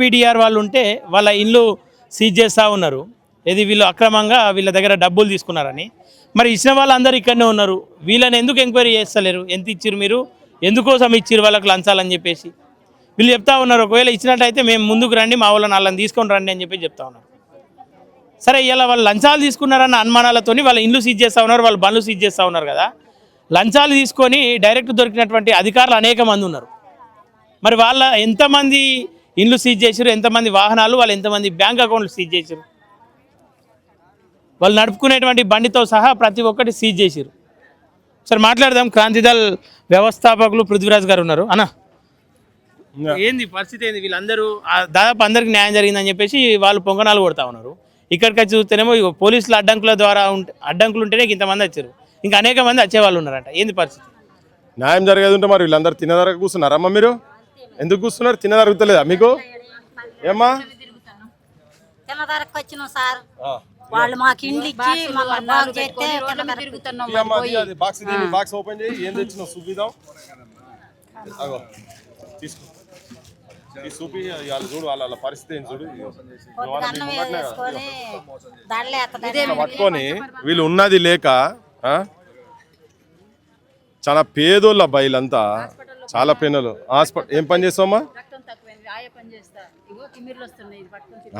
PDR వాళ్ళు ఉంటే వాళ్ళ ఇల్లు సీజ్ చేస్తూ ఉన్నారు. ఇది వీళ్ళు అక్రమంగా వీళ్ళ దగ్గర డబ్బులు తీసుకున్నారని. మరి ఇచ్చిన వాళ్ళందరూ ఇక్కడనే ఉన్నారు. వీళ్ళని ఎందుకు ఎంక్వైరీ చేస్తలేరు? ఎంత ఇచ్చిరు మీరు, ఎందుకోసం ఇచ్చిరు వాళ్ళకి లంచాలని చెప్పేసి వీళ్ళు చెప్తా ఉన్నారు. ఒకవేళ ఇచ్చినట్టయితే మేము ముందుకు రండి, మా వాళ్ళని తీసుకొని రండి అని చెప్పి చెప్తా ఉన్నారు. సరే, ఇలా వాళ్ళు లంచాలు తీసుకున్నారన్న అనుమానాలతో వాళ్ళ ఇల్లు సీజ్ చేస్తూ ఉన్నారు, వాళ్ళ బండ్లు సీజ్ చేస్తూ ఉన్నారు కదా. లంచాలు తీసుకొని డైరెక్ట్ దొరికినటువంటి అధికారులు అనేక మంది ఉన్నారు. మరి వాళ్ళ ఎంతమంది ఇండ్లు సీజ్ చేశారు, ఎంతమంది వాహనాలు, వాళ్ళు ఎంతమంది బ్యాంక్ అకౌంట్లు సీజ్ చేశారు, వాళ్ళు నడుపుకునేటువంటి బండితో సహా ప్రతి ఒక్కటి సీజ్ చేశారు. సరే, మాట్లాడదాం. క్రాంతిదళ్ వ్యవస్థాపకులు పృథ్వీరాజ్ గారు ఉన్నారు. అన్న, ఏంది పరిస్థితి ఏంది? వీళ్ళందరూ దాదాపు అందరికి న్యాయం జరిగిందని చెప్పేసి వాళ్ళు పొంగనాలు కొడతా ఉన్నారు. ఇక్కడికి వచ్చి చూస్తేనేమో పోలీసులు అడ్డంకులు ఉంటేనే ఇంతమంది వచ్చారు, ఇంకా అనేక మంది వచ్చేవాళ్ళు ఉన్నారంట. ఏంది పరిస్థితి? న్యాయం జరిగేది ఉంటే మరి వీళ్ళందరూ తినేదాకా కూర్చున్నారమ్మా? మీరు ఎందుకు కూర్చున్నారు? తినేదరుగుతలేదా మీకు? ఏమ్మా వాళ్ళు మాకు ఇండ్లు ఇచ్చి బాగు చేస్తే బాక్స్ ఓపెన్ చేయి. ఏం తెచ్చినావు చూపిద్దాం. తీసుకో, చూపి వాళ్ళు చూడు, వాళ్ళ పరిస్థితి ఏంటి చూడు. పట్టుకొని వీళ్ళు ఉన్నది లేక చాలా పేదోళ్ళ బయలంతా, చాలా పేదలు. హాస్పిటల్ ఏం పని చేస్తామా?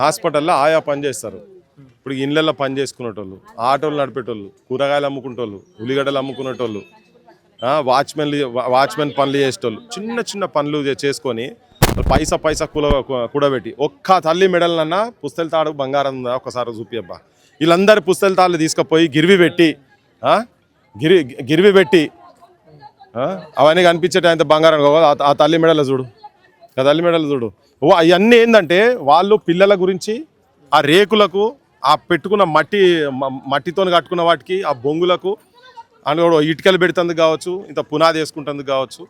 హాస్పిటల్లో ఆయా పని చేస్తారు. ఇప్పుడు ఇళ్ళల్లో పని చేసుకునేటోళ్ళు, ఆటోలు నడిపేటోళ్ళు, కూరగాయలు అమ్ముకునేటోళ్ళు, ఉల్లిగడ్డలు అమ్ముకునేటోళ్ళు, వాచ్మెన్ పనులు చేసేటోళ్ళు, చిన్న చిన్న పనులు చేసుకొని పైసా కూడబెట్టి ఒక్క తల్లి మెడలన్నా పుస్తల తాడు బంగారం ఉందా ఒక్కసారి చూపియబ్బా. వీళ్ళందరూ పుస్తల తాళ్ళు తీసుకుపోయి గిరివి పెట్టి అవన్నీ కనిపించేట అంత బంగారం ఆ తల్లి మెడలు చూడు, ఆ తల్లి మెడలు చూడు. అవన్నీ ఏంటంటే వాళ్ళు పిల్లల గురించి ఆ రేకులకు, ఆ పెట్టుకున్న మట్టితో కట్టుకున్న వాటికి, ఆ బొంగులకు అని ఇటుకలు పెడుతుంది కావచ్చు, ఇంత పునాది వేసుకుంటుంది కావచ్చు,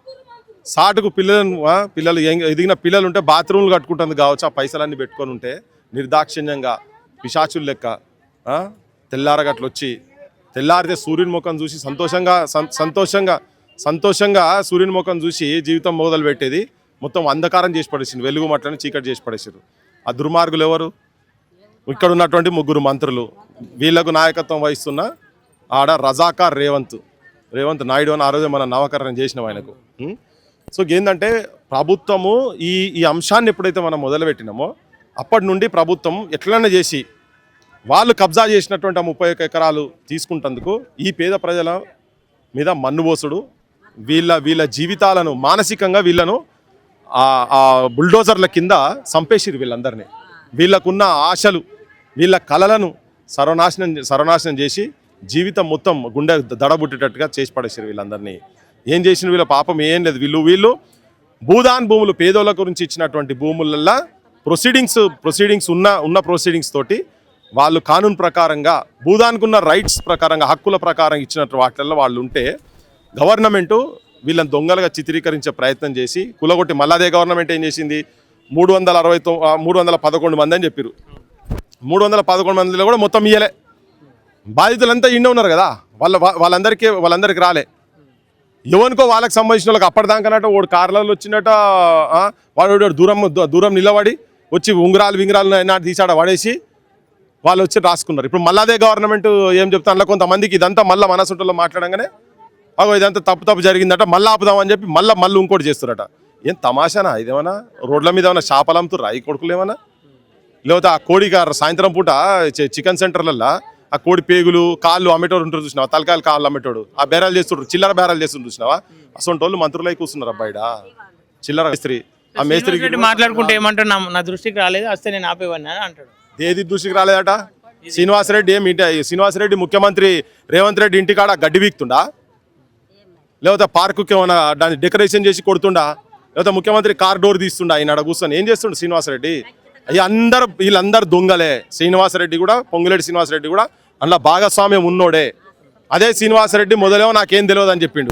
సాటుకు పిల్లలు ఎదిగిన పిల్లలు ఉంటే బాత్రూమ్లు కట్టుకుంటుంది కావచ్చు. ఆ పైసలన్నీ పెట్టుకొని ఉంటే నిర్దాక్షిణ్యంగా పిశాచులు లెక్క తెల్లారగట్లు వచ్చి, తెల్లారితే సూర్యుని ముఖం చూసి సంతోషంగా సూర్యుని ముఖం చూసి జీవితం మొదలు పెట్టేది మొత్తం అంధకారం చేసి పడేసింది, వెలుగు మట్లని చీకటి చేసి పడేసారు. ఆ దుర్మార్గులు ఎవరు? ఇక్కడ ఉన్నటువంటి 3 మంత్రులు. వీళ్లకు నాయకత్వం వహిస్తున్న ఆడ రజాకార్ రేవంత్ నాయుడు అని ఆ రోజే మనం నామకరణం చేసినాం ఆయనకు. సో ఏంటంటే ప్రభుత్వము ఈ అంశాన్ని ఎప్పుడైతే మనం మొదలుపెట్టినామో అప్పటి నుండి ప్రభుత్వం ఎట్లన్నా చేసి వాళ్ళు కబ్జా చేసినటువంటి 31 ఎకరాలు తీసుకుంటందుకు ఈ పేద ప్రజల మీద మన్నుబోసుడు, వీళ్ళ జీవితాలను మానసికంగా వీళ్ళను ఆ బుల్డోజర్ల కింద చంపేసిరు. వీళ్ళందరినీ, వీళ్ళకున్న ఆశలు, వీళ్ళ కళలను సర్వనాశనం చేసి జీవితం మొత్తం గుండె దడబుట్టేటట్టుగా చేసి పడేసారు. వీళ్ళందరినీ ఏం చేసిన వీళ్ళ పాపం ఏం లేదు. వీళ్ళు భూదాన్ భూములు, పేదోళ్ళ గురించి ఇచ్చినటువంటి భూములల్లో ప్రొసీడింగ్స్ ఉన్న ప్రొసీడింగ్స్ తోటి వాళ్ళు కానూన్ ప్రకారంగా భూదాన్కున్న రైట్స్ ప్రకారంగా, హక్కుల ప్రకారం ఇచ్చినట్టు వాటిల్లో వాళ్ళు ఉంటే గవర్నమెంటు వీళ్ళని దొంగలుగా చిత్రీకరించే ప్రయత్నం చేసి కులగొట్టి, మళ్ళీ అదే గవర్నమెంట్ ఏం చేసింది, 311 మంది అని చెప్పారు. 311 మందిలో కూడా మొత్తం ఇయ్యలే. బాధితులంతా ఇండే ఉన్నారు కదా, వాళ్ళందరికీ రాలే. ఎవరికో వాళ్ళకి సంబంధించిన వాళ్ళకి అప్పటిదాకానట వాడు కార్లలో వచ్చినట్ట, వాడు దూరం నిలబడి వచ్చి ఉంగరాలు నాటి తీసాడ పడేసి వాళ్ళు వచ్చి రాసుకున్నారు. ఇప్పుడు మళ్ళీ అదే గవర్నమెంట్ ఏం చెప్తా, అందులో కొంతమందికి ఇదంతా మళ్ళీ మనసుంటలో మాట్లాడంగానే ఇదంతా తప్పు జరిగిందట, మళ్ళీ ఆపుదామని చెప్పి మళ్ళీ ఇంకోటి చేస్తారట. ఏం తమాషానా ఇదేమన్నా? రోడ్ల మీద ఏమన్నా చేపలు అమ్ముతారు ఈ కొడుకులు ఏమన్నా? లేకపోతే ఆ కోడి సాయంత్రం పూట చికెన్ సెంటర్లలో ఆ కోడి పేగులు, కాళ్ళు అమ్మేటోడు ఉంటారు చూసినావా, తలకాయలు కాళ్ళు అమ్మేటోడు, ఆ బేరాలు చేస్తుంటారు, చిల్లర బేరాలు చేస్తుంటారు చూసినావా, అసలు వాళ్ళు మంత్రులై కూర్చున్నారు అబ్బాయిడా, చిల్లర మేస్త్రి. ఆ మేస్త్రికి మాట్లాడుకుంటే ఏమంటాడు, నా దృష్టికి రాలేదు, వస్తే నేను ఆపేవాడిని అని అంటాడు. ఏది దృష్టికి రాలేదట? శ్రీనివాసరెడ్డి ముఖ్యమంత్రి రేవంత్ రెడ్డి ఇంటికాడ గడ్డి వీక్తుండా, లేకపోతే పార్కుకి ఏమైనా దాన్ని డెకరేషన్ చేసి కొడుతుండా, లేకపోతే ముఖ్యమంత్రి కార్ డోర్ తీస్తుండా, ఆయన కూర్చొని ఏం చేస్తుండ శ్రీనివాసరెడ్డి? వీళ్ళందరూ దొంగలే. శ్రీనివాసరెడ్డి కూడా, పొంగులేటి శ్రీనివాసరెడ్డి కూడా అందులో భాగస్వామ్యం ఉన్నోడే. అదే శ్రీనివాసరెడ్డి మొదలేమో నాకేం తెలియదు అని చెప్పిండు,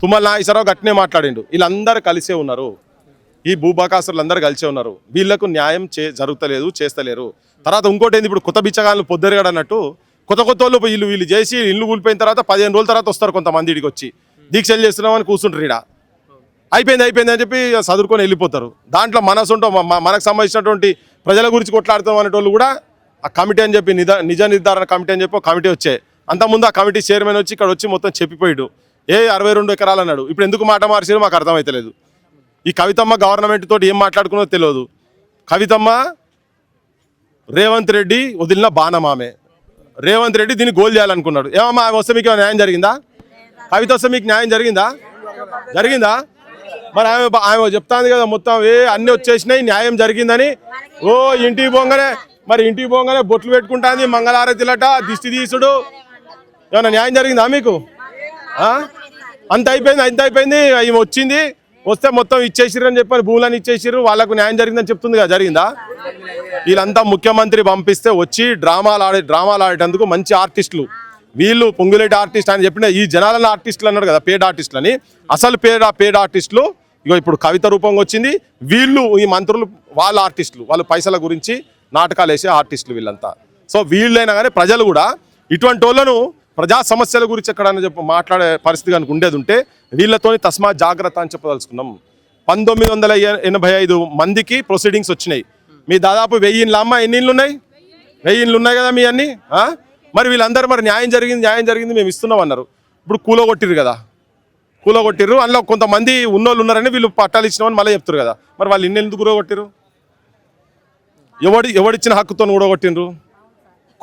తుమ్మల నాగేశ్వరరావు గట్టినే మాట్లాడిండు. వీళ్ళందరూ కలిసే ఉన్నారు, ఈ భూభాకాసులు అందరూ కలిసే ఉన్నారు. వీళ్లకు న్యాయం జరుగుతలేదు, చేస్తలేరు. తర్వాత ఇంకోటి ఏంది, ఇప్పుడు కొత్త బిచ్చగాళ్ళు పొద్దురుగాడు అన్నట్టు కొత్త వాళ్ళు వీళ్ళు చేసి ఇల్లు కూలిపోయిన తర్వాత 15 రోజుల తర్వాత వస్తారు కొంతమంది ఇడికి వచ్చి దీక్షలు చేస్తున్నామని కూర్చుంటారు. అయిపోయింది అని చెప్పి చదువుకొని వెళ్ళిపోతారు. దాంట్లో మనసుంటో మనకు సంబంధించినటువంటి ప్రజల గురించి కొట్లాడుతాం అనేటోళ్ళు కూడా ఆ కమిటీ అని చెప్పి నిజ నిర్ధారణ కమిటీ అని చెప్పి ఒక కమిటీ వచ్చాయి. అంతకుముందు ఆ కమిటీ చైర్మన్ వచ్చి ఇక్కడ వచ్చి మొత్తం చెప్పిపోయాడు 62 ఎకరాలు అన్నాడు. ఇప్పుడు ఎందుకు మాట మార్చారో మాకు అర్థమైతలేదు. ఈ కవితమ్మ గవర్నమెంట్ తోటి ఏం మాట్లాడుకున్నదో తెలియదు. కవితమ్మ రేవంత్ రెడ్డి వదిలిన బాణమామే. రేవంత్ రెడ్డి దీన్ని గోల్ చేయాలనుకున్నాడు. ఏమమ్మా ఆమె వస్తే మీకు న్యాయం జరిగిందా? కవిత వస్తే మీకు న్యాయం జరిగిందా? మరి ఆమె చెప్తాంది కదా మొత్తం అన్ని వచ్చేసినాయి న్యాయం జరిగిందని. ఇంటికి పోగానే బొట్లు పెట్టుకుంటాంది, మంగళారతిలట, దిష్టి తీసుడు. ఏమన్నా న్యాయం జరిగిందా మీకు? అంత అయిపోయింది. ఈమె వచ్చింది, వస్తే మొత్తం ఇచ్చేసిర్రు అని చెప్పని భూములను ఇచ్చేసిర్రు, వాళ్ళకు న్యాయం జరిగిందని చెప్తుంది కదా, జరిగిందా? వీళ్ళంతా ముఖ్యమంత్రి పంపిస్తే వచ్చి డ్రామాలు ఆడేటందుకు మంచి ఆర్టిస్టులు వీళ్ళు. పొంగులేటి ఆర్టిస్ట్ అని చెప్పిన ఈ జనాలను ఆర్టిస్టులు అన్నాడు కదా, పేడ్ ఆర్టిస్టులు అని. అసలు పేడ్ ఆర్టిస్టులు ఇగో ఇప్పుడు కవిత రూపంగా వచ్చింది. వీళ్ళు ఈ మంత్రులు వాళ్ళ ఆర్టిస్టులు, వాళ్ళు పైసల గురించి నాటకాలు వేసే ఆర్టిస్టులు వీళ్ళంతా. సో వీళ్ళైనా కానీ ప్రజలు కూడా ఇటువంటి వాళ్ళను ప్రజా సమస్యల గురించి ఎక్కడైనా మాట్లాడే పరిస్థితి కనుక ఉండేది ఉంటే వీళ్ళతోని తస్మా జాగ్రత్త అని చెప్పదలుచుకున్నాం. 1985 మందికి ప్రొసీడింగ్స్ వచ్చినాయి. మీ దాదాపు 1000 అమ్మ ఎన్ని ఇళ్ళు ఉన్నాయి? 1000 ఉన్నాయి కదా మీ అన్ని. మరి వీళ్ళందరూ మరి న్యాయం జరిగింది మేము ఇస్తున్నాం అన్నారు. ఇప్పుడు కూలగొట్టిర్రు. అందులో కొంతమంది ఉన్నోళ్ళు ఉన్నారని వీళ్ళు పట్టాలు ఇచ్చినామని మళ్ళీ చెప్తారు కదా. మరి వాళ్ళు ఇన్ని ఎందుకు కూలగొట్టిర్రు? ఎవడిచ్చిన హక్కుతో కూడగొట్టిండ్రు?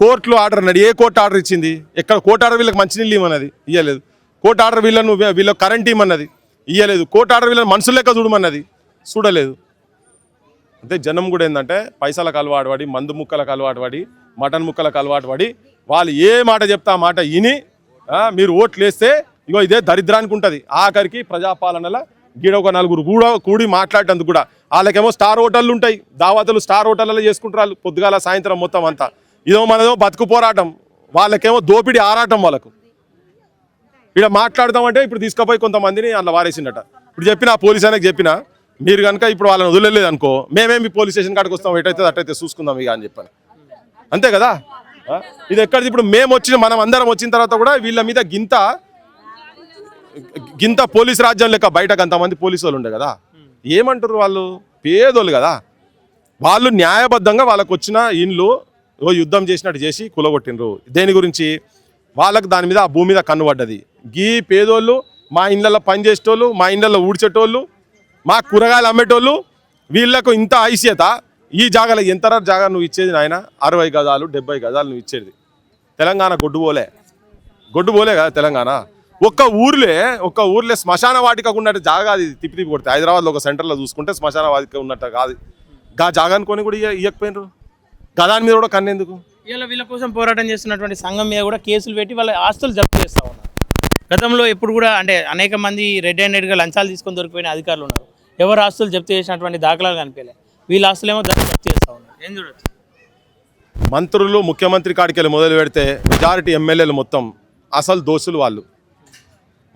కోర్టులో ఆర్డర్ అన్నాడు. ఏ కోర్టు ఆర్డర్ ఇచ్చింది? ఎక్కడ కోర్టు ఆర్డర్ వీళ్ళకి మంచినీళ్ళు ఇవ్వమన్నది, ఇవ్వలేదు. కోర్టు ఆర్డర్ వీళ్ళకి కరెంట్ ఇవ్వమన్నది, ఇవ్వలేదు. కోర్టు ఆర్డర్ వీళ్ళని మనుషులు లెక్క చూడమన్నది, చూడలేదు. అంటే జనం కూడా ఏంటంటే పైసలకు అలవాటు పడి, మందు ముక్కలకు అలవాటు పడి, మటన్ ముక్కలకు అలవాటు పడి, వాళ్ళు ఏ మాట చెప్తే ఆ మాట విని మీరు ఓట్లు వేస్తే ఇగో ఇదే దరిద్రానికి ఉంటుంది. ఆఖరికి ప్రజాపాలనలో గీడ ఒక నలుగురు కూడి మాట్లాడేందుకు కూడా వాళ్ళకేమో స్టార్ హోటళ్ళు ఉంటాయి, దావతులు స్టార్ హోటళ్ళలో చేసుకుంటారు వాళ్ళు పొద్దుగాల సాయంత్రం మొత్తం అంతా. ఇదో మనదో బతుకు పోరాటం, వాళ్ళకేమో దోపిడీ ఆరాటం. వాళ్ళకు ఇక్కడ మాట్లాడదామంటే ఇప్పుడు తీసుకుపోయి కొంతమందిని అందులో వారేసిందట. ఇప్పుడు చెప్పిన పోలీస్ ఆయనకి చెప్పిన, మీరు కనుక ఇప్పుడు వాళ్ళని వదిలేదు అనుకో, మేమేమి పోలీస్ స్టేషన్ కాడికి వస్తాం, ఎటైతే అట్టయితే చూసుకుందాం ఇక అని చెప్పాను. అంతే కదా. ఇది ఎక్కడిది? ఇప్పుడు మేము మనం అందరం వచ్చిన తర్వాత కూడా వీళ్ళ మీద గింత పోలీస్ రాజ్యం లెక్క బయటకు అంతమంది పోలీసు వాళ్ళు ఉండే కదా. ఏమంటారు వాళ్ళు? పేదోళ్ళు కదా. వాళ్ళు న్యాయబద్ధంగా వాళ్ళకు వచ్చిన ఇండ్లు యుద్ధం చేసినట్టు చేసి కూలగొట్టినరు. దేని గురించి? వాళ్ళకు దాని మీద ఆ భూమి మీద కన్నుపడ్డది. గీ పేదోళ్ళు మా ఇళ్ళల్లో పనిచేసేటోళ్ళు, మా ఇళ్ళల్లో ఊడ్చేటోళ్ళు, మా కూరగాయలు అమ్మేటోళ్ళు, వీళ్ళకు ఇంత ఐశ్యత. ఈ జాగాలో ఎంత జాగా నువ్వు ఇచ్చేది నాయన? 60 గజాలు 70 గజాలు నువ్వు ఇచ్చేది. తెలంగాణ గొడ్డు పోలే కదా తెలంగాణ. ఒక్క ఊర్లే శ్మశాన వాటిక ఉన్నట్టు జాగా అది తిప్పి కొడితే. హైదరాబాద్లో ఒక సెంటర్లో చూసుకుంటే శ్మశాన వాటిక ఉన్నట్టు కాదు. గా జాగాని కొని కూడా ఇవ్వకపోయినరు. గదాని మీద కూడా కన్నెందుకు? ఇలా వీళ్ళ కోసం పోరాటం చేస్తున్నటువంటి సంఘం మీద కూడా కేసులు పెట్టి వాళ్ళ ఆస్తులు జప్తు చేస్తూ ఉన్నారు. గతంలో ఎప్పుడు కూడా అంటే అనేక మంది రెడ్ హ్యాండెడ్గా లంచాలు తీసుకొని దొరికిపోయిన అధికారులు ఉన్నారు. ఎవరు ఆస్తులు జప్తు చేసినటువంటి దాఖలాలు కనిపించలే. వీళ్ళ ఆస్తులేమో జప్తు చేస్తూ ఉన్నారు. ఏం చూడొచ్చు? మంత్రులు ముఖ్యమంత్రి కాడికి వెళ్ళి మొదలు పెడితే మెజారిటీ ఎమ్మెల్యేలు మొత్తం అసలు దోషులు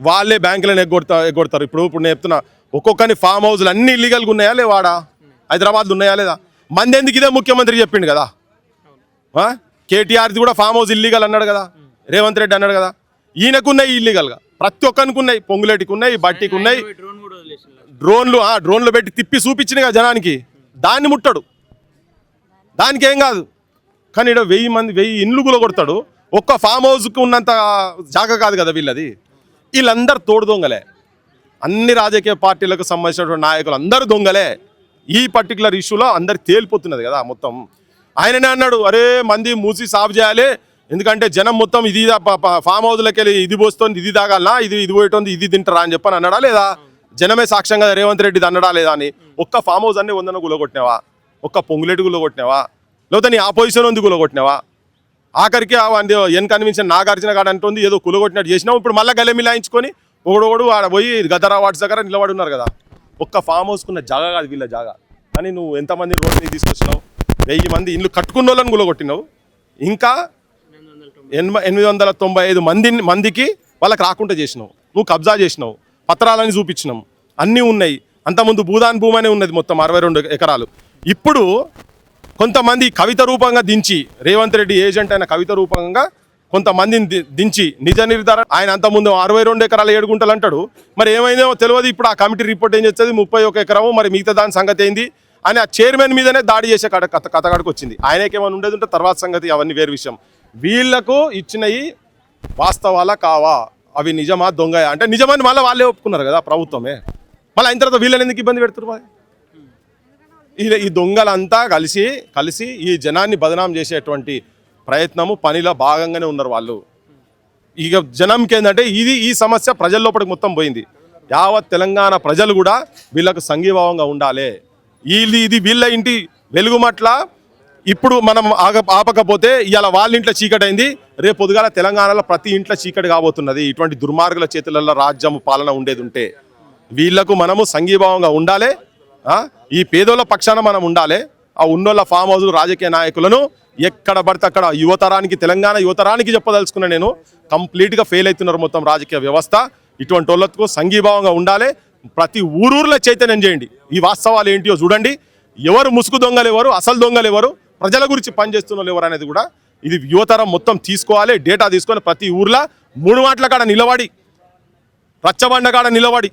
వాళ్ళే బ్యాంకులను ఎగ్గొడతారు. ఇప్పుడు నేను చెప్తున్నా, ఒక్కొక్కని ఫామ్ హౌస్లు అన్ని ఇల్లీగల్గా ఉన్నాయా లేవాడా? హైదరాబాద్లో ఉన్నాయా లేదా? మంది ఎందుకు ఇదే ముఖ్యమంత్రి చెప్పిండు కదా. కేటీఆర్ది కూడా ఫామ్ హౌస్ ఇల్లీగల్ అన్నాడు కదా, రేవంత్ రెడ్డి అన్నాడు కదా. ఈయనకున్నాయి ఇల్లీగల్గా, ప్రతి ఒక్కరికి ఉన్నాయి. పొంగులేటికి ఉన్నాయి, బట్టికి ఉన్నాయి. డ్రోన్లు పెట్టి తిప్పి చూపించినాయి కదా జనానికి. దాన్ని ముట్టడు, దానికి ఏం కాదు. కానీ ఇక్కడ 1000 ఇండ్లు కూలగొడతాడు. ఒక్క ఫామ్ హౌస్కి ఉన్నంత జాగా కాదు కదా వీళ్ళది. వీళ్ళందరూ తోడు దొంగలే. అన్ని రాజకీయ పార్టీలకు సంబంధించినటువంటి నాయకులు అందరూ దొంగలే. ఈ పర్టికులర్ ఇష్యూలో అందరికి తేలిపోతున్నది కదా మొత్తం. ఆయననే అన్నాడు, అరే మంది మూసి సాఫ్ చేయాలి, ఎందుకంటే జనం మొత్తం ఇది ఫామ్ హౌస్లోకి వెళ్ళి ఇది పోస్తుంది, ఇది తాగాలనా, ఇది పోయేటోంది, ఇది తింటారా అని చెప్పని అన్నాడా లేదా? జనమే సాక్ష్యం కదా రేవంత్ రెడ్డి అన్నడా లేదా అని. ఒక్క ఫామ్ హౌస్ అన్నీ 100 గులగొట్టినావా? ఒక్క పొంగులేటి గులగొట్టినావా? లేకపోతే నీ ఆపోజిషన్ ఉంది గులగొట్టినావా? ఆఖరికి వెనక కనిపించిన నాగార్జున గారు అంటుంది ఏదో కులగొట్టినట్టు చేసినావు. ఇప్పుడు మళ్ళీ గల్లె మిలాయించుకొని ఒకడు ఆడ పోయి గదరా వాట్స్ దగ్గర నిలబడి ఉన్నారు కదా. ఒక్క ఫామ్ హౌస్కున్న జాగా కాదు వీళ్ళ జాగా. కానీ నువ్వు ఎంతమంది రోడ్డు మీద తీసుకొచ్చినావు? 1000 మంది ఇల్లు కట్టుకున్న వాళ్ళని గులగొట్టినావు. ఇంకా 895 మందికి వాళ్ళకి రాకుండా చేసినావు. నువ్వు కబ్జా చేసినావు, పత్రాలని చూపించినాం, అన్నీ ఉన్నాయి. అంతకుముందు భూదాన్ భూమి అనే ఉన్నది మొత్తం 62 ఎకరాలు. ఇప్పుడు కొంతమంది కవిత రూపంగా దించి రేవంత్ రెడ్డి ఏజెంట్ అయిన కవిత రూపంగా కొంతమందిని దించి నిజ నిర్ధారణ ఆయన అంత ముందు 62 ఎకరాల 7 గుంటలు అంటాడు. మరి ఏమైందో తెలియదు. ఇప్పుడు ఆ కమిటీ రిపోర్ట్ ఏం చేస్తుంది 31 ఎకరము, మరి మిగతా దాని సంగతి ఏంది అని ఆ చైర్మన్ మీదనే దాడి చేసే కథగాడికి వచ్చింది. ఆయనకేమైనా ఉండేది ఉంటే తర్వాత సంగతి, అవన్నీ వేరు విషయం. వీళ్లకు ఇచ్చినవి వాస్తవాలా కావా, అవి నిజమా దొంగ అంటే నిజమని మళ్ళీ వాళ్ళే ఒప్పుకున్నారు కదా ప్రభుత్వమే. మళ్ళీ అయిన తర్వాత వీళ్ళని ఎందుకు ఇబ్బంది పెడుతున్నారు? ఈ దొంగలంతా కలిసి ఈ జనాన్ని బదనాం చేసేటువంటి ప్రయత్నము పనిలో భాగంగానే ఉన్నారు వాళ్ళు. ఇక జనంకి ఏంటంటే ఈ సమస్య ప్రజల లోపలికి మొత్తం పోయింది. యావత్ తెలంగాణ ప్రజలు కూడా వీళ్ళకు సంఘీభావంగా ఉండాలి. ఇది వీళ్ళ ఇంటి వెలుగుమట్ల ఇప్పుడు మనం ఆపకపోతే ఇవాళ వాళ్ళ ఇంట్లో చీకటి అయింది, రేపు పొద్దుగాల తెలంగాణలో ప్రతి ఇంట్లో చీకటి కాబోతున్నది. ఇటువంటి దుర్మార్గుల చేతులలో రాజ్యం పాలన ఉండేది ఉంటే వీళ్లకు మనము సంఘీభావంగా ఉండాలి. ఈ పేదోళ్ళ పక్షాన మనం ఉండాలి. ఆ ఉన్నోళ్ళ ఫామ్ హౌస్ రాజకీయ నాయకులను ఎక్కడ పడితే అక్కడ యువతరానికి, తెలంగాణ యువతరానికి చెప్పదలుచుకున్నా నేను, కంప్లీట్గా ఫెయిల్ అవుతున్నారు మొత్తం రాజకీయ వ్యవస్థ. ఇటువంటి వాళ్ళకు సంఘీభావంగా ఉండాలి. ప్రతి ఊరూరులో చైతన్యం చేయండి. ఈ వాస్తవాలు ఏంటియో చూడండి. ఎవరు ముసుగు దొంగలు ఎవరు, అసలు దొంగలు ఎవరు, ప్రజల గురించి పనిచేస్తున్న వాళ్ళు ఎవరు అనేది కూడా ఇది యువతరం మొత్తం తీసుకోవాలి. డేటా తీసుకొని ప్రతి ఊర్లో 3 మాటల కాడ నిలబడి, రచ్చబండ కాడ నిలబడి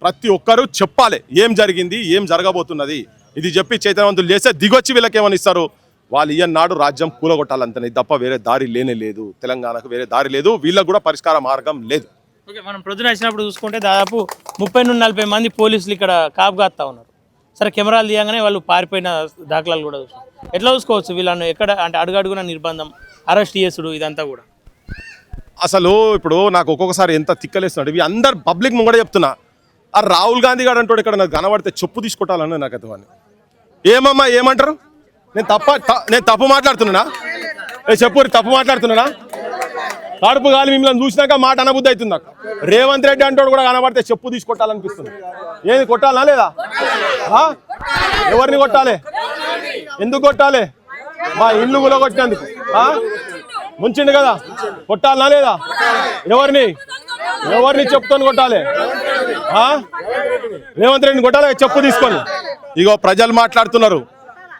ప్రతి ఒక్కరూ చెప్పాలి ఏం జరిగింది, ఏం జరగబోతున్నది. ఇది చెప్పి చైతన్యవంతులు చేస్తే దిగొచ్చి వీళ్ళకి ఏమని ఇస్తారు, వాళ్ళు ఇయ్యన్నాడు రాజ్యం కూలగొట్టాలంతనే తప్ప వేరే దారి లేనే లేదు. తెలంగాణకు వేరే దారి లేదు. వీళ్ళకు కూడా పరిష్కార మార్గం లేదు. ఓకే, మనం ప్రొద్దున వచ్చినప్పుడు చూసుకుంటే దాదాపు 30 నుండి 40 మంది పోలీసులు ఇక్కడ కాపుగాస్తా ఉన్నారు. సరే, కెమెరాలు తీయగానే వాళ్ళు పారిపోయిన దాఖలాలు కూడా చూస్తాం. ఎట్లా చూసుకోవచ్చు వీళ్ళను? ఎక్కడ అంటే అడుగడుగున నిర్బంధం, అరెస్ట్ చేసుడు, ఇదంతా కూడా అసలు ఇప్పుడు నాకు ఒక్కొక్కసారి ఎంత తిక్కలేస్తున్నాడు. ఇవి అందరు పబ్లిక్ ముంగడ చెప్తున్నా. ఆ రాహుల్ గాంధీ గారు అంటాడు ఇక్కడ నాకు కనబడితే చెప్పు తీసుకుంటాలని నాకు అతను. ఏమమ్మా ఏమంటారు? నేను తప్పు మాట్లాడుతున్నానా? చెప్పు, తప్పు మాట్లాడుతున్నానా? కడుపు గాలి మిమ్మల్ని చూసినాక మాట అనబుద్ధి అవుతుంది నాకు. రేవంత్ రెడ్డి అంటాడు కూడా కనబడితే చెప్పు తీసుకొట్టాలనిపిస్తుంది. ఏది కొట్టాలనా లేదా? ఎవరిని కొట్టాలి? ఎందుకు కొట్టాలి? మా ఇల్లు కూడా కొట్టినందుకు ముంచిండు కదా, కొట్టాలనా లేదా? ఎవరిని చెప్పుకొని కొట్టాలి? రేవంత్ రెడ్డిని కొట్టాలి చెప్పు తీసుకొని. ఇగో ప్రజలు మాట్లాడుతున్నారు.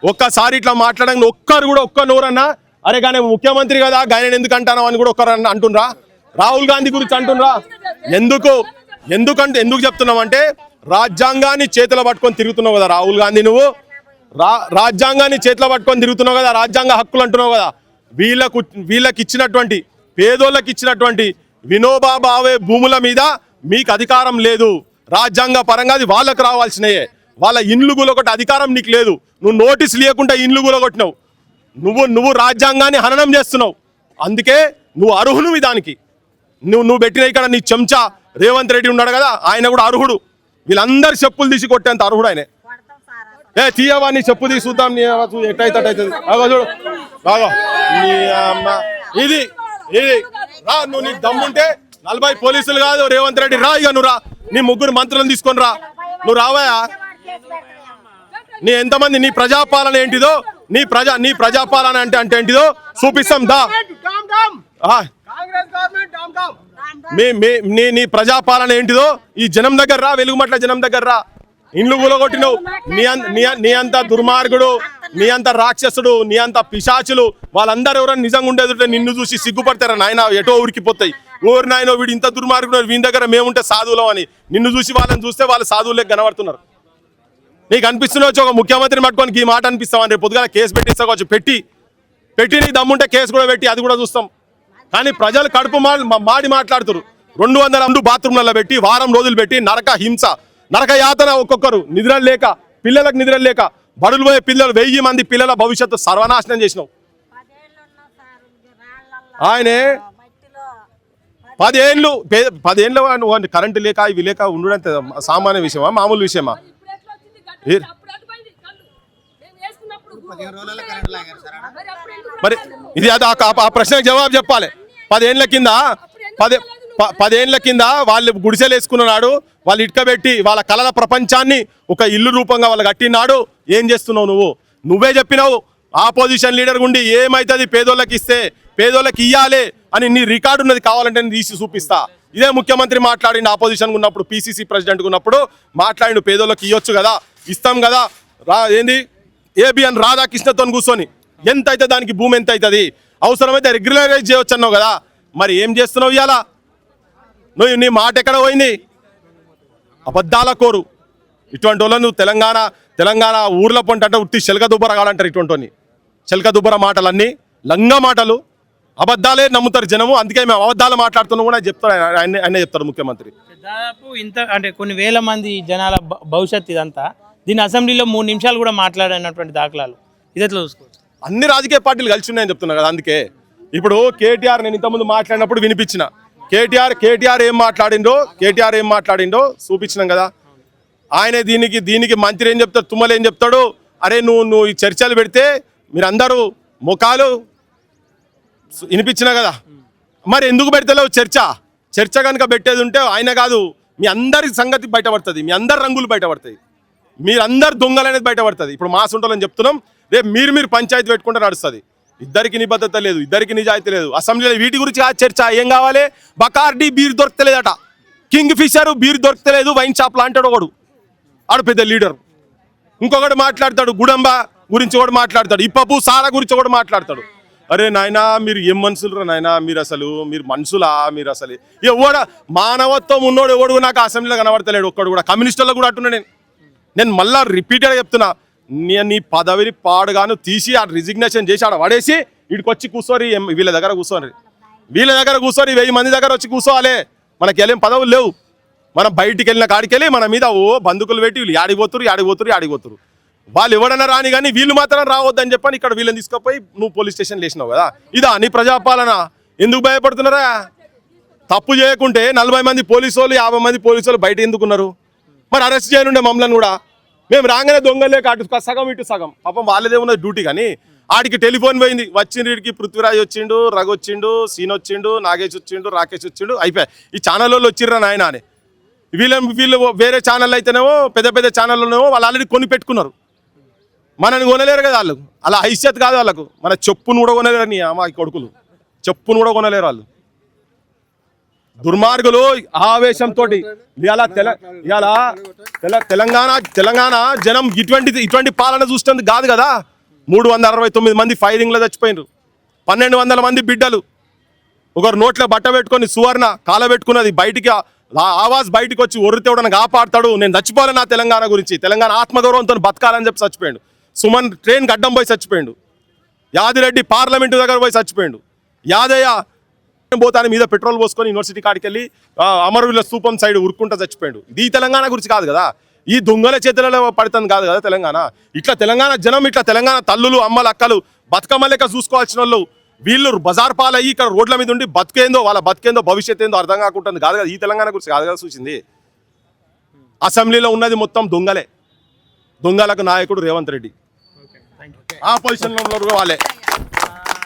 ఒక్కసారి ఇట్లా మాట్లాడండి, ఒక్కరు కూడా ఒక్క నోరన్నా అరే కానీ ముఖ్యమంత్రి కదా గాయన ఎందుకు అంటాను అని కూడా ఒక్కరు అంటుండ్రా? రాహుల్ గాంధీ గురించి అంటుండ్రా? ఎందుకు చెప్తున్నామంటే రాజ్యాంగాన్ని చేతిలో పట్టుకొని తిరుగుతున్నావు కదా రాహుల్ గాంధీ. నువ్వు రాజ్యాంగాన్ని చేతిలో పట్టుకొని తిరుగుతున్నావు కదా, రాజ్యాంగ హక్కులు అంటున్నావు కదా. వీళ్ళకి ఇచ్చినటువంటి, పేదోళ్ళకి ఇచ్చినటువంటి వినోబా భావే భూముల మీద మీకు అధికారం లేదు. రాజ్యాంగ పరంగా అది వాళ్ళకు రావాల్సినయే. వాళ్ళ ఇండ్లు గులగొట్టే అధికారం నీకు లేదు. నువ్వు నోటీస్ లేకుండా ఇండ్లు గులగొట్టినావు. నువ్వు రాజ్యాంగాన్ని హననం చేస్తున్నావు. అందుకే నువ్వు అర్హునివి దానికి. నువ్వు పెట్టిన ఇక్కడ నీ చెంచా రేవంత్ రెడ్డి ఉన్నాడు కదా, ఆయన కూడా అర్హుడు. వీళ్ళందరూ చెప్పులు తీసి కొట్టేంత అర్హుడు ఆయనే. తీయవా నీ చెప్పు తీసి చూద్దాం ఎట్టయితే అవుతుంది. చూడు బాగా ఇది రా, నువ్వు నీకు దమ్ముంటే 40 పోలీసులు కాదు రేవంత్ రెడ్డి రా. ఇక నువ్వు రా, నీ 3 మంత్రులను తీసుకొని రా. నువ్వు రావాయా? నీ ఎంతమంది, నీ ప్రజాపాలన ఏంటిదో, నీ ప్రజాపాలన అంటే ఏంటిదో చూపిస్తాం దా. నీ ప్రజాపాలన ఏంటిదో ఈ జనం దగ్గర రా, వెలుగుమట్ల జనం దగ్గర రా. ఇండ్లు కూలగొట్టినవు. నీ అంత దుర్మార్గుడు, నీ అంత రాక్షసుడు, నీ అంత పిశాచులు వాళ్ళందరూ ఎవరైనా నిజంగా ఉండేది నిన్ను చూసి సిగ్గుపడతారా నాయన? ఎటో ఉరికిపోతాయి. ఓరు నాయనో వీడు ఇంత దుర్మార్గుడు, వీని దగ్గర మేముంటే సాధువులం అని నిన్ను చూసి వాళ్ళని చూస్తే వాళ్ళు సాధువులే కనబడుతున్నారు. నీకు అనిపిస్తున్నా ఒక ముఖ్యమంత్రిని పట్టుకొని ఈ మాట అనిపిస్తామని రేపు పొద్దుగా కేసు పెట్టిస్తావచ్చు. పెట్టి నీకు దమ్ముంటే కేసు కూడా పెట్టి అది కూడా చూస్తాం. కానీ ప్రజలు కడుపు మాడి మాట్లాడుతారు. 200 బాత్రూమ్లలో పెట్టి వారం రోజులు పెట్టి నరక హింస, నరక యాతన, ఒక్కొక్కరు నిద్రలు లేక, పిల్లలకు నిద్రలు లేక, బడులు పోయే పిల్లలు 1000 మంది పిల్లల భవిష్యత్తు సర్వనాశనం చేసినావు. ఆయనే 10 ఏళ్ళు కరెంటు లేక ఇవి లేక ఉండడం సామాన్య విషయమా, మామూలు విషయమా? మరి ఇది ఆ ప్రశ్నకు జవాబు చెప్పాలి. 10 ఏళ్ల కింద వాళ్ళు గుడిసెలు వేసుకున్నాడు, వాళ్ళు ఇటుకబెట్టి వాళ్ళ కళల ప్రపంచాన్ని ఒక ఇల్లు రూపంగా వాళ్ళు కట్టినాడు. ఏం చేస్తున్నావు? నువ్వే చెప్పినావు ఆపోజిషన్ లీడర్ గుండి ఏమైతుంది పేదోళ్ళకి ఇస్తే, పేదోళ్ళకి ఇయ్యాలి అని నీ రికార్డు ఉన్నది, కావాలంటే నేను తీసి చూపిస్తా. ఇదే ముఖ్యమంత్రి మాట్లాడిండు ఆపోజిషన్ ఉన్నప్పుడు, పిసిసి ప్రెసిడెంట్ ఉన్నప్పుడు మాట్లాడిండు పేదోళ్ళకి ఇవ్వచ్చు కదా, ఇస్తాం కదా. ఏంది ఏబిఎన్ రాధాకృష్ణతో కూర్చొని ఎంత అయితే దానికి భూమి ఎంత అవుతుంది, అవసరమైతే రెగ్యులరైజ్ చేయవచ్చు అన్నావు కదా, మరి ఏం చేస్తున్నావు ఇవాళ? నువ్వు నీ మాట ఎక్కడ పోయింది? అబద్ధాల కోరు ఇటువంటి వాళ్ళు నువ్వు తెలంగాణ ఊర్లో పొంట అంటే ఉట్టి చెలక దుబ్బర కాడంటారు. ఇటువంటి చెలక దుబ్బర మాటలన్నీ లంగా మాటలు, అబద్ధాలే నమ్ముతారు జనము. అందుకే మేము అబద్ధాలు మాట్లాడుతున్నాం కూడా చెప్తాడు ఆయన చెప్తాడు ముఖ్యమంత్రి. దాదాపు ఇంత అంటే కొన్ని వేల మంది జనాల భవిష్యత్ ఇదంతా, దీని అసెంబ్లీలో 3 నిమిషాలు కూడా మాట్లాడినటువంటి దాఖలాలు ఇది ఎట్లా చూసుకోవచ్చు? అన్ని రాజకీయ పార్టీలు కలిసి ఉన్నాయని చెప్తున్నా కదా. అందుకే ఇప్పుడు కేటీఆర్ నేను ఇంతకుముందు మాట్లాడినప్పుడు వినిపించిన కేటీఆర్ ఏం మాట్లాడిండో చూపించినాం కదా. ఆయన దీనికి మంత్రి ఏం చెప్తాడు, తుమ్మలు ఏం చెప్తాడు, అరే నువ్వు ఈ చర్చలు పెడితే మీరందరూ ముఖాలు వినిపించిన కదా. మరి ఎందుకు పెడతలేవు చర్చ కనుక పెట్టేది ఉంటే ఆయన కాదు మీ అందరి సంగతి బయటపడుతుంది, మీ అందరి రంగులు బయటపడతాయి, మీరందరు దొంగలు అనేది బయటపడుతుంది. ఇప్పుడు మా సొంటలని చెప్తున్నాం, రేపు మీరు పంచాయతీ పెట్టుకుంటే నడుస్తుంది. ఇద్దరికి నిబద్ధత లేదు, ఇద్దరికి నిజాయితీ లేదు. అసెంబ్లీలో వీటి గురించి ఆ చర్చ ఏం కావాలి? Bacardi beer దొరకలేదట, king fissure beer దొరకలేదు, వైన్ షాప్లో అంటాడు ఒకడు, ఆడు పెద్ద లీడర్. ఇంకొకటి మాట్లాడతాడు గుడంబ గురించి ఒకటి మాట్లాడతాడు, ఇప్పపు సారా గురించి ఒకటి మాట్లాడతాడు. అరే నాయనా మీరు ఏం మనుషులు నాయనా, మీరు మనుషులా? మీరు అసలు ఎవడ మానవత్వం ఉన్నోడు ఎవడు నాకు అసెంబ్లీలో కనబడతలేడు ఒక్కడు కూడా. కమ్యూనిస్టుల్లో కూడా అంటున్నా నేను మళ్ళా రిపీటెడ్గా చెప్తున్నా, నీ పదవిని పాడుగాను తీసి ఆ రిజిగ్నేషన్ చేసి ఆడ పడేసి వీడికొచ్చి కూర్చోరి, వీళ్ళ దగ్గర కూర్చోని 1000 మంది దగ్గర వచ్చి కూర్చోవాలి. మనకి వెళ్ళేం పదవులు లేవు. మనం బయటికి వెళ్ళిన కాడికి వెళ్ళి మన మీద బందుకులు పెట్టి వీళ్ళు ఆడిపోతురు. వాళ్ళు ఎవడన్నా రాని కానీ వీళ్ళు మాత్రం రావద్దని చెప్పని ఇక్కడ వీళ్ళని తీసుకుపోయి నువ్వు పోలీస్ స్టేషన్ వేసినావు కదా. ఇదా నీ ప్రజాపాలన? ఎందుకు భయపడుతున్నారా? తప్పు చేయకుంటే 40 మంది పోలీసు వాళ్ళు 50 మంది పోలీసు వాళ్ళు బయట ఎందుకున్నారు? మరి అరెస్ట్ చేయనుండే మమ్మల్ని కూడా. మేము రాగానే దొంగలేక అటు సగం ఇటు సగం, పాపం వాళ్ళదే ఉన్నది డ్యూటీ. కానీ ఆడికి టెలిఫోన్ పోయింది, వచ్చిండికి పృథ్వీరాజ్ వచ్చిండు, రఘు వచ్చిండు, సీన్ వచ్చిండు, నాగేష్ వచ్చిండు, రాకేష్ వచ్చిండు, అయిపోయి ఈ ఛానల్ వాళ్ళు వచ్చిర్రా నాయన అని. వీళ్ళు వేరే ఛానల్ అయితేనేమో పెద్ద ఛానల్లోనేమో వాళ్ళు ఆల్రెడీ కొని పెట్టుకున్నారు. మనని కొనలేరు కదా వాళ్ళు, అలా హైసెత్ కాదు వాళ్ళకు. మన చెప్పును కూడా కొనలేరు నీ అమ్మ కొడుకులు, చెప్పును కూడా కొనలేరు వాళ్ళు. దుర్మార్గులు ఆవేశంతో తెలంగాణ జనం ఇటువంటి పాలన చూస్తుంది కాదు కదా. 369 మంది ఫైరింగ్లో చచ్చిపోయినారు, 1200 మంది బిడ్డలు. ఒకరు నోట్లో బట్ట పెట్టుకొని సువర్ణ కాల పెట్టుకున్నది బయటికి ఆవాజ్ బయటికి వచ్చి ఒర్రితేవడానికి కాపాడతాడు. నేను చచ్చిపోలే నా తెలంగాణ గురించి, తెలంగాణ ఆత్మగౌరవంతో బతకాలని చెప్పి చచ్చిపోయాడు. సుమన్ ట్రైన్ గడ్డం పోయి చచ్చిపోయాడు. యాదిరెడ్డి పార్లమెంటు దగ్గర పోయి చచ్చిపోయాడు. యాదయ్య పోతాని మీద పెట్రోల్ పోసుకొని యూనివర్సిటీ కాడికి వెళ్ళి అమరవీరుల స్తూపం సైడ్ ఉరుక్కుంటా చచ్చిపోయాడు. ఇది తెలంగాణ గురించి కాదు కదా, ఈ దొంగల చేతులలో పడుతుంది కాదు కదా తెలంగాణ. ఇట్లా తెలంగాణ జనం, ఇట్లా తెలంగాణ తల్లులు అమ్మలు అక్కలు బతుకమ్మ లెక్క చూసుకోవాల్సిన వాళ్ళు వీళ్ళు బజార్ పాలయ్యి ఇక్కడ రోడ్ల మీద ఉండి వాళ్ళ బతికేందో భవిష్యత్ ఏందో అర్థం కాకుంటుంది కాదు కదా. ఈ తెలంగాణ గురించి కాదు కదా చూసింది. అసెంబ్లీలో ఉన్నది మొత్తం దొంగలకు నాయకుడు రేవంత్ రెడ్డి, ఆ పొజిషన్లో వాళ్ళే.